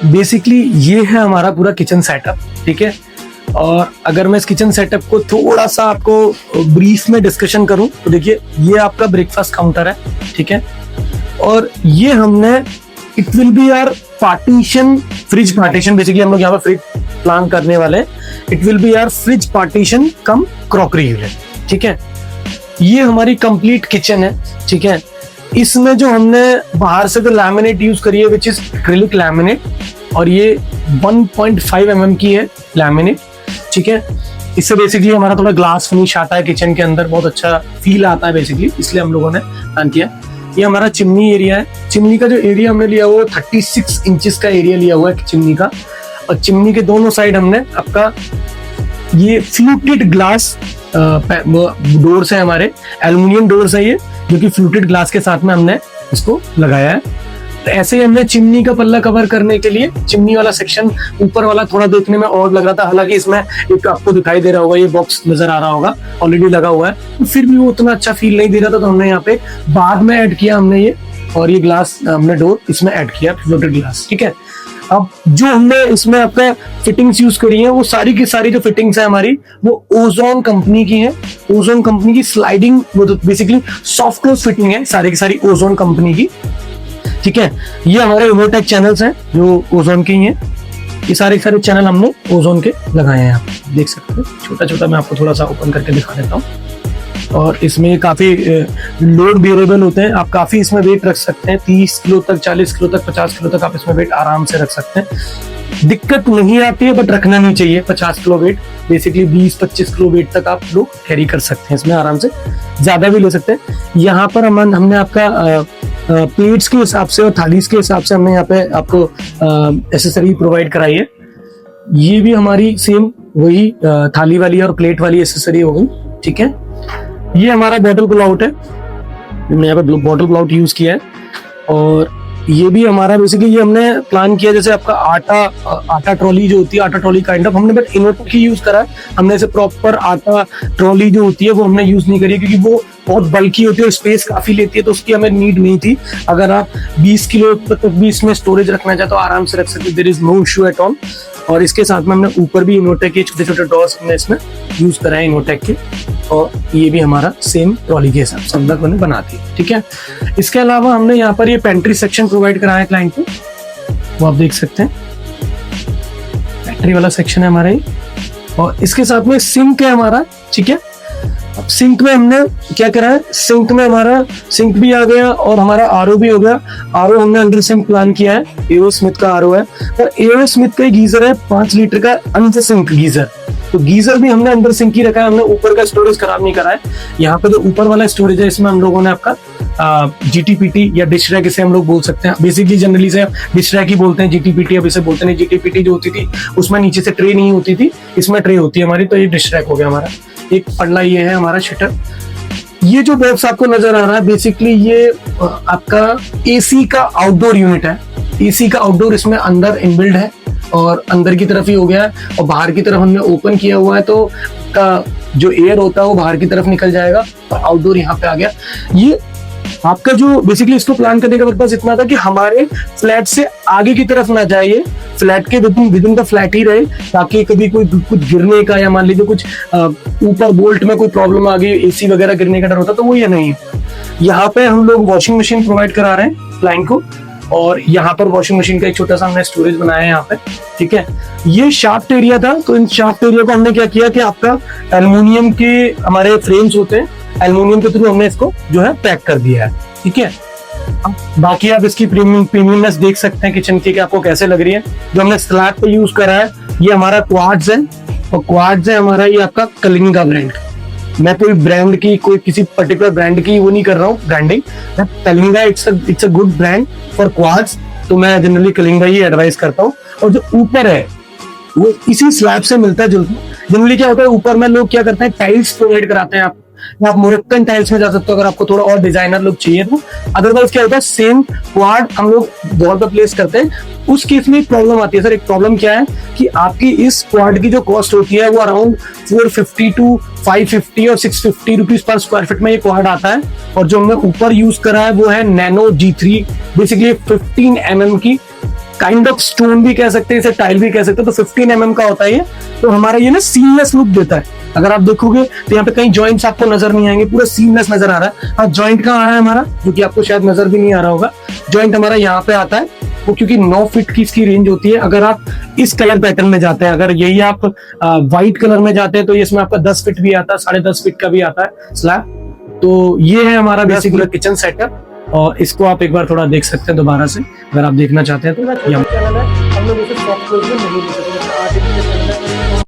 Basically ये है हमारा पूरा किचन सेटअप, ठीक है। और अगर मैं इस किचन सेटअप को थोड़ा सा आपको ब्रीफ में डिस्कशन करूं तो देखिए, ये आपका ब्रेकफास्ट काउंटर है, ठीक है। और ये हमने, it will be our partition, fridge partition, basically हम लोग यहाँ पर फ्रिज प्लान करने वाले हैं। It will be our fridge partition cum crockery unit, ठीक है। ये हमारी कंप्लीट किचन है, ठीक है। इसमें जो हमने बाहर से तो लैमिनेट यूज करी है, विच इज एक्रिलिक लैमिनेट, और ये 1.5 mm की है लैमिनेट, ठीक है। इससे बेसिकली हमारा थोड़ा ग्लास फिनिश आता है किचन के अंदर, बहुत अच्छा फील आता है बेसिकली, इसलिए हम लोगों ने प्लान किया। ये हमारा चिमनी एरिया है। चिमनी का जो एरिया हमने लिया हुआ है 36 इंचेस का एरिया लिया हुआ है चिमनी का। और चिमनी के दोनों साइड हमने आपका ये फ्लूटेड ग्लास डोर्स है, हमारे एल्युमिनियम डोर्स है ये, जो कि फ्लूटेड ग्लास के साथ में हमने इसको लगाया है। तो ऐसे ही हमने चिमनी का पल्ला कवर करने के लिए चिमनी वाला सेक्शन, ऊपर वाला थोड़ा देखने में और लग रहा था, हालांकि इसमें एक आपको दिखाई दे रहा होगा, ये बॉक्स नजर आ रहा होगा, ऑलरेडी लगा हुआ है, तो फिर भी वो उतना अच्छा फील नहीं दे रहा था, तो हमने यहाँ पे बाद में ऐड किया हमने ये, और ये ग्लास हमने डोर इसमें ऐड किया, फ्लोटेड ग्लास, ठीक है। अब जो हमने इसमें आपका फिटिंग्स यूज करी है, वो सारी की सारी जो फिटिंग्स है हमारी, वो ओजोन कंपनी की है। ओजोन कंपनी की स्लाइडिंग, वो तो बेसिकली सॉफ्ट क्लोज फिटिंग है सारी की सारी ओजोन कंपनी की, ठीक है। ये हमारे इनोटेक चैनल्स हैं जो ओजोन के ही हैं। ये सारे चैनल हमने ओजोन के लगाए हैं, आप देख सकते हैं। छोटा छोटा मैं आपको थोड़ा सा ओपन करके दिखा देता हूँ। और इसमें काफी लोड बेरेबल होते हैं, आप काफी इसमें वेट रख सकते हैं, 30 किलो तक, 40 किलो तक, 50 किलो तक आप इसमें वेट आराम से रख सकते हैं। दिक्कत नहीं आती है, बट रखना नहीं चाहिए 50 kilo weight, basically 20-25 kilo weight तक आप लोग कैरी कर सकते हैं इसमें आराम से, ज्यादा भी ले सकते हैं। यहाँ पर हमने आपका प्लेट्स के हिसाब से और थालीज के हिसाब से हमने यहाँ पे आपको एसेसरी प्रोवाइड कराई है। ये भी हमारी सेम वही थाली वाली और प्लेट वाली एसेसरी होगी, ठीक है। ये हमारा बॉटल पुल आउट है, हमने यहाँ पे बॉटल पुल आउट यूज किया है। और ये भी हमारा बेसिकली ये हमने प्लान किया, जैसे आपका आटा ट्रॉली जो होती है, आटा ट्रॉली काइंड ऑफ, हमने बट इनोटेक की यूज करा है। हमने ऐसे प्रॉपर आटा ट्रॉली जो होती है वो हमने यूज नहीं करी, क्योंकि वो बहुत बल्कि होती है और स्पेस काफी लेती है, तो उसकी हमें नीड नहीं थी। अगर आप 20 किलो तक भी इसमें स्टोरेज रखना चाहते हो, आराम से रख सकते, there is no issue at all. और इसके साथ में हमने ऊपर भी इनोटेक के छोटे छोटे डॉर्स हमने इसमें यूज करा है इनोटेक के, और ये भी हमारा सेम ट्रॉली के हिसाब से हम लोग ने बना दी, ठीक है। इसके अलावा हमने यहाँ पर ये पेंट्री सेक्शन प्रोवाइड कराया है क्लाइंट को, वो आप देख सकते हैं, पेंट्री वाला सेक्शन है हमारा ये। और इसके साथ में सिंक है हमारा, ठीक है। अब सिंक में हमने क्या करा है, सिंक में हमारा सिंक भी आ गया और हमारा आरओ भी हो गया। आरओ हमने अंडर सिंक प्लान किया है, एओ स्मिथ का आरओ है, और एओ स्मिथ का गीजर है 5 लीटर का अंडर सिंक गीजर। तो गीजर भी हमने अंडर सिंक ही रखा है, हमने ऊपर का स्टोरेज खराब नहीं करा है। यहाँ पे जो ऊपर वाला स्टोरेज है, इसमें हम लोगों ने आपका जीटीपीटी या डिश रैक इसे हम लोग बोल सकते हैं, बेसिकली जनरली से डिश रैक ही बोलते हैं, जीटीपीटी अब इसे बोलते नहीं। जीटीपीटी जो होती थी उसमें नीचे से ट्रे नहीं होती थी, इसमें ट्रे होती है हमारी, तो ये डिश रैक हो गया हमारा। एक पल्ला ये है हमारा शटर। ये जो बॉक्स आपको नजर आ रहा है, बेसिकली ये आपका एसी का आउटडोर यूनिट है। एसी का आउटडोर इसमें अंदर इनबिल्ड है, और अंदर की तरफ ही हो गया है, और बाहर की तरफ हमने ओपन किया हुआ है, तो का जो एयर होता है वो बाहर की तरफ निकल जाएगा, और आउटडोर यहाँ पे आ गया। ये आपका जो बेसिकली इसको प्लान करने का पर्पस इतना था कि हमारे फ्लैट से आगे की तरफ ना जाए, ये फ्लैट के विदिन द फ्लैट ही रहे, ताकि कभी कोई कुछ गिरने का या मान लीजिए कुछ ऊपर बोल्ट में कोई प्रॉब्लम आ गई, एसी वगैरह गिरने का डर होता, तो वो ये नहीं है। यहाँ पे हम लोग वॉशिंग मशीन प्रोवाइड करा रहे हैं क्लाइंट को, और यहाँ पर वॉशिंग मशीन का एक छोटा सा हमने स्टोरेज बनाया है यहाँ पे, ठीक है। ये शाफ्ट एरिया था, तो इन शाफ्ट एरिया को हमने क्या किया कि आपका एल्युमिनियम के हमारे फ्रेम्स होते हैं, एल्युमिनियम के थ्रू हमने इसको जो है पैक कर दिया है, ठीक है। बाकी आप इसकी प्रीमियमनेस देख सकते हैं किचन की, कि आपको कैसे लग रही है। जो हमने स्लैब पे यूज करा है, ये हमारा क्वार्ट्ज है, और क्वार्ट्ज है हमारा ये आपका कलिंगा ब्रांड। मैं कोई ब्रांड की, कोई किसी पर्टिकुलर ब्रांड की वो नहीं कर रहा हूँ branding, Kalinga it's a good brand for quartz, तो मैं जनरली कलिंगा ही एडवाइस करता हूँ। और जो ऊपर है वो इसी स्लैब से मिलता है जुलता। जनरली क्या होता है, ऊपर में लोग क्या करते हैं, टाइल्स प्रोवाइड कराते हैं आप मोरक्कन टाइल्स में जा सकते हो अगर आपको थोड़ा और डिजाइनर लुक चाहिए तो। अदरवाइज क्या होता है, सेम क्वाड हम लोग वॉल पर प्लेस करते हैं। उस केस में एक प्रॉब्लम आती है सर। एक प्रॉब्लम क्या है कि आपकी इस क्वाड की जो कॉस्ट होती है वो अराउंड 450 टू 550 और 650 रुपीज पर स्क्वायर फीट में ये क्वाड आता है। और जो हमने ऊपर यूज करा है वो है नैनो G3, बेसिकली 15 mm की काइंड ऑफ स्टोन भी कह सकते हैं, इसे टाइल भी कह सकते हैं। तो 15 mm का होता है ये। तो हमारा ये ना सीमलेस लुक देता है। अगर आप देखोगे तो यहाँ पे कहीं जॉइंट्स आपको नजर नहीं आएंगे, पूरा सीमलेस नजर आ रहा है। हाँ, जॉइंट कहाँ आ रहा है हमारा, जो कि आपको शायद नजर भी नहीं आ रहा होगा। जॉइंट हमारा यहाँ पे आता है, वो क्योंकि 9 फीट की इसकी रेंज होती है। अगर आप इस कलर पैटर्न में जाते हैं, अगर यही आप व्हाइट कलर में जाते हैं, तो इसमें आपका 10 फीट भी आता है, 10.5 फीट का भी आता है स्लैब। तो ये है हमारा बेसिकली किचन सेटअप, और इसको आप एक बार थोड़ा देख सकते हैं दोबारा से, अगर आप देखना चाहते हैं तो। चैनल है, हम लोग इसे सॉफ्ट नहीं